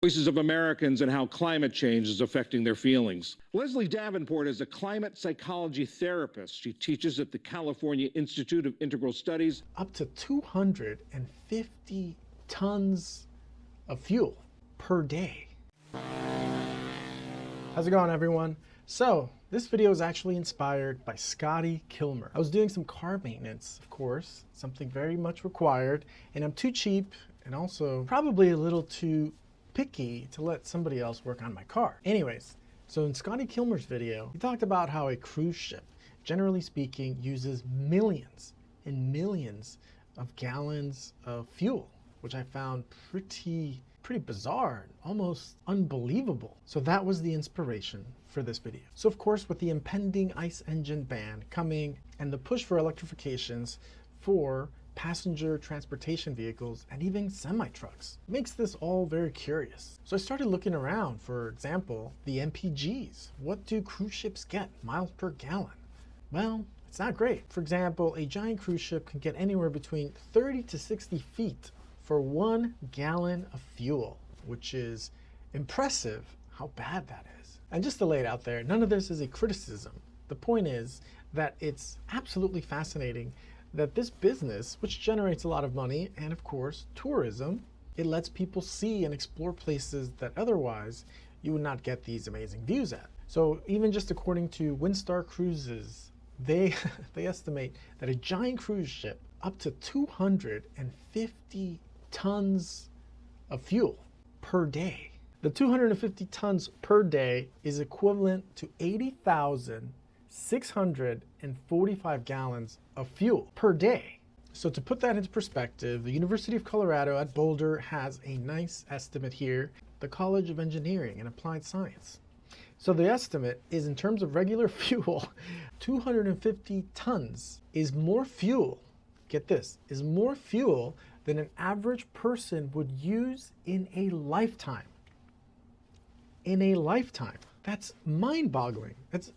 Voices of Americans and how climate change is affecting their feelings. Leslie Davenport is a climate psychology therapist. She teaches at the California Institute of Integral Studies. Up to 250 tons of fuel per day. How's it going, everyone? So this video is actually inspired by Scotty Kilmer. I was doing some car maintenance, of course, something very much required, and I'm too cheap and also probably a little too picky to let somebody else work on my car. Anyways, so in Scotty Kilmer's video, he talked about how a cruise ship, generally speaking, uses millions and millions of gallons of fuel, which I found pretty bizarre, almost unbelievable. So that was the inspiration for this video. So of course, with the impending ICE engine ban coming and the push for electrifications for passenger transportation vehicles and even semi-trucks, makes this all very curious. So I started looking around, for example, the MPGs. What do cruise ships get miles per gallon? Well, it's not great. For example, a giant cruise ship can get anywhere between 30 to 60 feet for 1 gallon of fuel, which is impressive how bad that is. And just to lay it out there, none of this is a criticism. The point is that it's absolutely fascinating that this business, which generates a lot of money, and of course, tourism, it lets people see and explore places that otherwise you would not get these amazing views at. So even just according to Windstar Cruises, they estimate that a giant cruise ship up to 250 tons of fuel per day. The 250 tons per day is equivalent to 80,645 gallons of fuel per day. So to put that into perspective, the University of Colorado at Boulder has a nice estimate here, the College of Engineering and Applied Science. So the estimate is, in terms of regular fuel, 250 tons is more fuel, get this, is more fuel than an average person would use in a lifetime. In a lifetime. That's mind-boggling. It's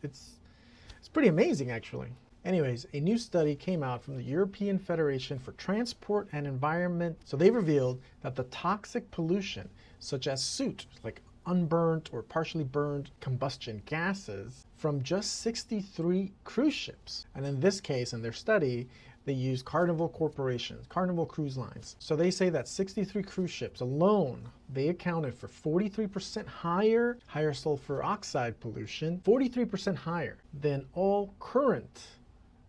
pretty amazing, actually. Anyways, a new study came out from the European Federation for Transport and Environment. So they revealed that the toxic pollution, such as soot, like unburnt or partially burned combustion gases, from just 63 cruise ships. And in this case, in their study, they used Carnival corporations, Carnival Cruise Lines. So they say that 63 cruise ships alone, they accounted for 43% higher sulfur oxide pollution, 43% higher than all current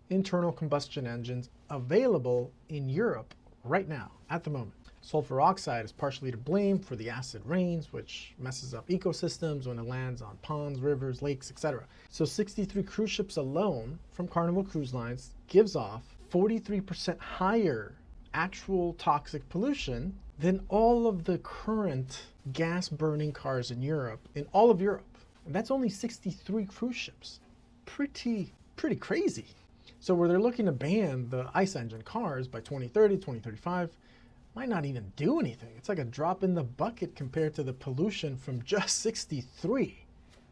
internal combustion engines available in Europe right now, at the moment. Sulfur oxide is partially to blame for the acid rains, which messes up ecosystems when it lands on ponds, rivers, lakes, etc. So 63 cruise ships alone from Carnival Cruise Lines gives off 43% higher actual toxic pollution than all of the current gas burning cars in Europe, in all of Europe. And that's only 63 cruise ships. Pretty crazy. So where they're looking to ban the ICE engine cars by 2030, 2035, might not even do anything. It's like a drop in the bucket compared to the pollution from just 63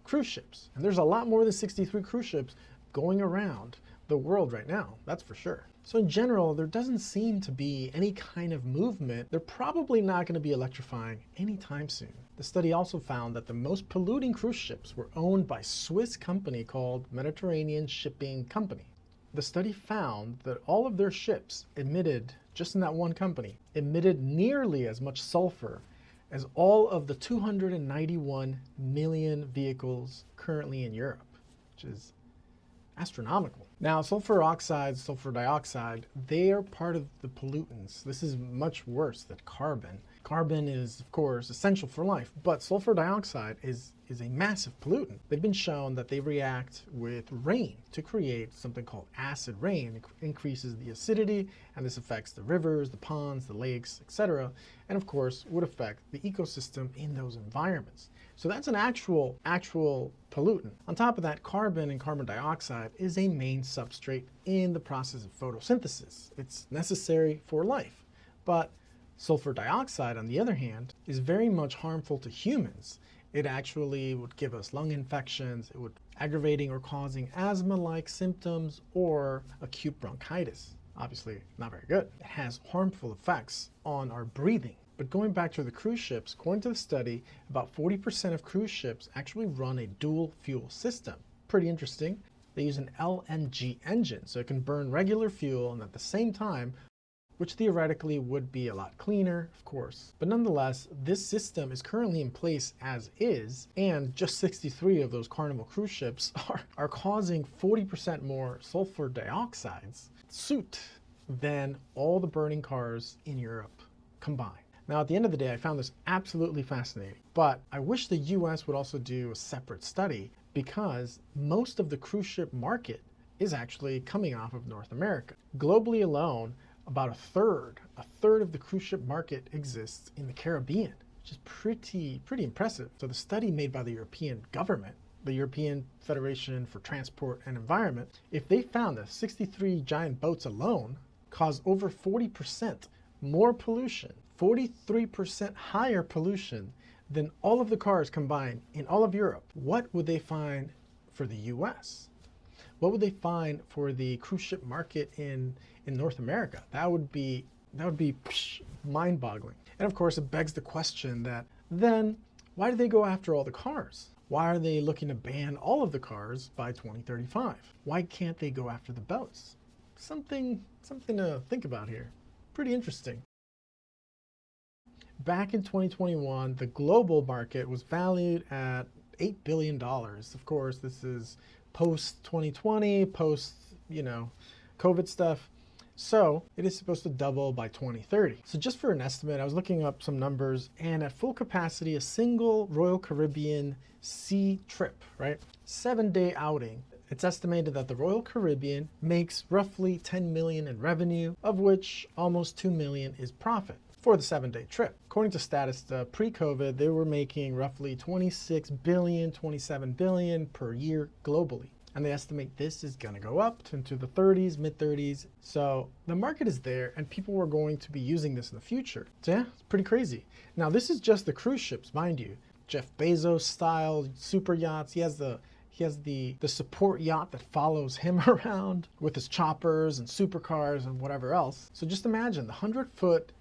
cruise ships. And there's a lot more than 63 cruise ships going around the world right now, that's for sure. So in general, there doesn't seem to be any kind of movement. They're probably not going to be electrifying anytime soon. The study also found that the most polluting cruise ships were owned by a Swiss company called Mediterranean Shipping Company. The study found that all of their ships emitted, just in that one company, emitted nearly as much sulfur as all of the 291 million vehicles currently in Europe, which is astronomical. Now, sulfur oxide, sulfur dioxide, they are part of the pollutants. This is much worse than carbon. Carbon is, of course, essential for life, but sulfur dioxide is a massive pollutant. They've been shown that they react with rain to create something called acid rain. It increases the acidity, and this affects the rivers, the ponds, the lakes, etc., and of course would affect the ecosystem in those environments. So that's an actual pollutant. On top of that, carbon and carbon dioxide is a main substrate in the process of photosynthesis. It's necessary for life, but sulfur dioxide, on the other hand, is very much harmful to humans. It actually would give us lung infections, it would aggravating or causing asthma-like symptoms or acute bronchitis. Obviously not very good. It has harmful effects on our breathing. But going back to the cruise ships, according to the study, about 40% of cruise ships actually run a dual fuel system. Pretty interesting. They use an LNG engine, so it can burn regular fuel and at the same time, which theoretically would be a lot cleaner, of course. But nonetheless, this system is currently in place as is, and just 63 of those Carnival cruise ships are causing 40% more sulfur dioxides soot than all the burning cars in Europe combined. Now, at the end of the day, I found this absolutely fascinating, but I wish the US would also do a separate study because most of the cruise ship market is actually coming off of North America. Globally alone, about a third of the cruise ship market exists in the Caribbean, which is pretty impressive. So the study made by the European government, the European Federation for Transport and Environment, if they found that 63 giant boats alone cause over 40% more pollution, 43% higher pollution than all of the cars combined in all of Europe, what would they find for the US? What would they find for the cruise ship market in North America? That would be mind-boggling. And of course, it begs the question that then why do they go after all the cars? Why are they looking to ban all of the cars by 2035? Why can't they go after the boats? Something to think about here. Pretty interesting. Back in 2021, the global market was valued at $8 billion. Of course, this is post 2020, post, COVID stuff. So it is supposed to double by 2030. So just for an estimate, I was looking up some numbers, and at full capacity, a single Royal Caribbean sea trip, right? 7-day outing. It's estimated that the Royal Caribbean makes roughly 10 million in revenue, of which almost 2 million is profit for the 7-day trip. According to Statista, pre-COVID, they were making roughly 26 billion, 27 billion per year globally. And they estimate this is gonna go up into the 30s, mid-30s. So the market is there and people were going to be using this in the future. So yeah, it's pretty crazy. Now this is just the cruise ships, mind you. Jeff Bezos style super yachts. He has the support yacht that follows him around with his choppers and supercars and whatever else. So just imagine the 100-foot,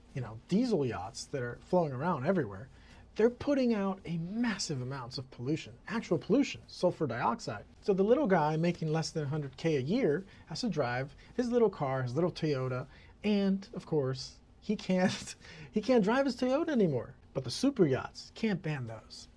diesel yachts that are flowing around everywhere. They're putting out a massive amounts of pollution, actual pollution, sulfur dioxide. So the little guy making less than 100K a year has to drive his little car, his little Toyota, and of course, he can't drive his Toyota anymore. But the super yachts, can't ban those,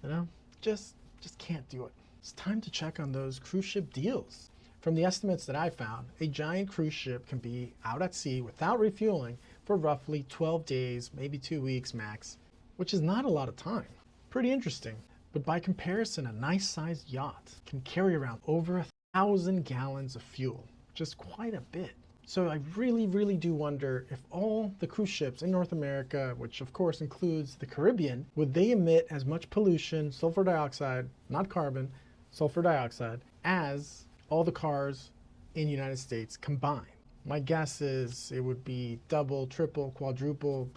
just can't do it. It's time to check on those cruise ship deals. From the estimates that I found, a giant cruise ship can be out at sea without refueling for roughly 12 days, maybe 2 weeks max, which is not a lot of time. Pretty interesting. But by comparison, a nice sized yacht can carry around over 1,000 gallons of fuel, which is quite a bit. So I really do wonder if all the cruise ships in North America, which of course includes the Caribbean, would they emit as much pollution, sulfur dioxide, not carbon, sulfur dioxide, as all the cars in the United States combined? My guess is it would be double, triple, quadruple,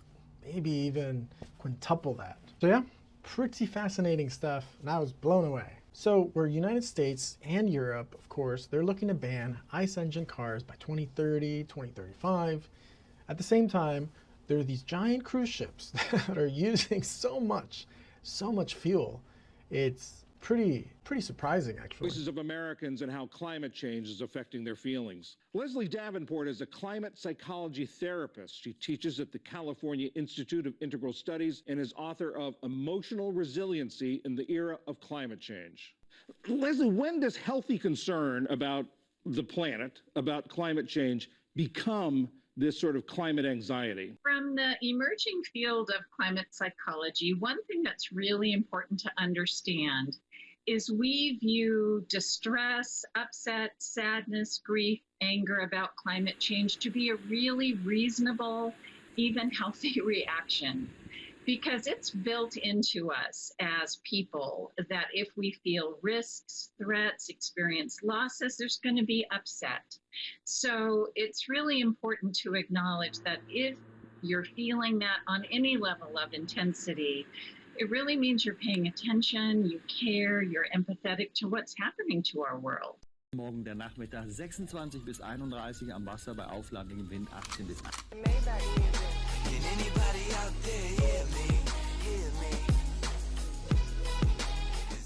maybe even quintuple that. So yeah, pretty fascinating stuff, and I was blown away. So where United States and Europe, of course, they're looking to ban ICE engine cars by 2030, 2035. At the same time, there are these giant cruise ships that are using so much fuel. It's pretty surprising, actually. Voices of Americans and how climate change is affecting their feelings. Leslie Davenport is a climate psychology therapist. She teaches at the California Institute of Integral Studies and is author of Emotional Resiliency in the Era of Climate Change. Leslie, when does healthy concern about the planet, about climate change, become this sort of climate anxiety? From the emerging field of climate psychology, one thing that's really important to understand is we view distress, upset, sadness, grief, anger about climate change to be a really reasonable, even healthy reaction, because it's built into us as people that if we feel risks, threats, experience losses, there's going to be upset. So it's really important to acknowledge that if you're feeling that on any level of intensity, it really means you're paying attention, you care, you're empathetic to what's happening to our world. Morgen der Nachmittag 26 bis 31 am Wasser bei aufladendem Wind 18 bis 1. Anybody out there, yeah, man.